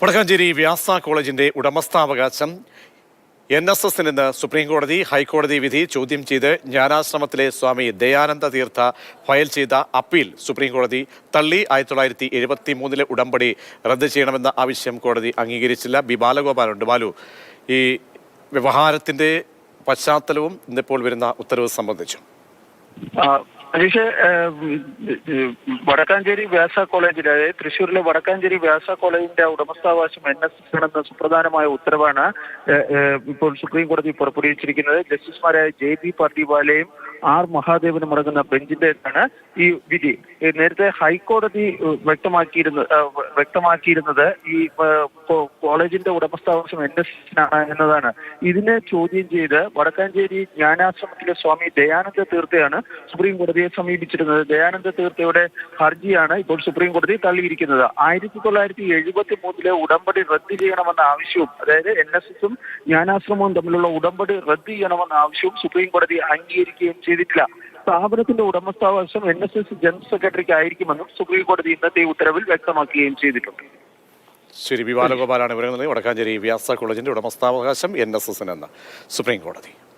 വടക്കാഞ്ചേരി വ്യാസ കോളേജിന്റെ ഉടമസ്ഥാവകാശം NSSന് ഇന്ന് സുപ്രീംകോടതി ഹൈക്കോടതി വിധി ചോദ്യം ചെയ്ത് ജ്ഞാനാശ്രമത്തിലെ സ്വാമി ദയാനന്ദ തീർത്ഥ ഫയൽ ചെയ്ത അപ്പീൽ സുപ്രീംകോടതി തള്ളി. 1973 ഉടമ്പടി റദ്ദ് ചെയ്യണമെന്ന ആവശ്യം കോടതി അംഗീകരിച്ചില്ല. ബി ബാലഗോപാലുണ്ട്. ബാലു, ഈ വ്യവഹാരത്തിന്റെ പശ്ചാത്തലവും ഇന്നിപ്പോൾ വരുന്ന ഉത്തരവ് സംബന്ധിച്ചു. അനീഷ്, വടക്കാഞ്ചേരി വ്യാസ കോളേജിലെ, അതായത് തൃശ്ശൂരിലെ വടക്കാഞ്ചേരി വ്യാസ കോളേജിന്റെ ഉടമസ്ഥാവകാശം NSS എന്ന സുപ്രധാനമായ ഉത്തരവാണ് ഇപ്പോൾ സുപ്രീം കോടതി പുറപ്പെടുവിച്ചിരിക്കുന്നത്. ജസ്റ്റിസുമാരായ JB പാർട്ടിവാലയും R മഹാദേവനും അടങ്ങുന്ന ബെഞ്ചിന്റേതാണ് ഈ വിധി. നേരത്തെ ഹൈക്കോടതി വ്യക്തമാക്കിയിരുന്നത് ഈ കോളേജിന്റെ ഉടമസ്ഥാവകാശം NSSനാണ് എന്നതാണ്. ഇതിനെ ചോദ്യം ചെയ്ത് വടക്കാഞ്ചേരി ജ്ഞാനാശ്രമത്തിലെ സ്വാമി ദയാനന്ദ തീർത്ഥയാണ് സുപ്രീം കോടതിയെ സമീപിച്ചിരുന്നത്. ദയാനന്ദ തീർത്ഥയുടെ ഹർജിയാണ് ഇപ്പോൾ സുപ്രീം കോടതി തള്ളിയിരിക്കുന്നത്. 1973 ഉടമ്പടി റദ്ദ് ചെയ്യണമെന്ന ആവശ്യവും, അതായത് NSSും ജ്ഞാനാശ്രമവും തമ്മിലുള്ള ഉടമ്പടി റദ്ദ് ചെയ്യണമെന്ന ആവശ്യവും സുപ്രീം കോടതി അംഗീകരിക്കുകയും ചെയ്തിട്ടില്ല. സ്ഥാപനത്തിന്റെ ഉടമസ്ഥാവകാശം NSS ജനറൽ സെക്രട്ടറിക്ക് ആയിരിക്കുമെന്നും സുപ്രീം കോടതി ഇന്നത്തെ ഉത്തരവിൽ വ്യക്തമാക്കുകയും ചെയ്തിട്ടുണ്ട്. ശരി, ബി ബാലഗോപാലാണ് വിവരങ്ങൾ. വടക്കാഞ്ചേരി വ്യാസ കോളേജിന്റെ ഉടമസ്ഥാവകാശം NSSനെന്ന് സുപ്രീം കോടതി.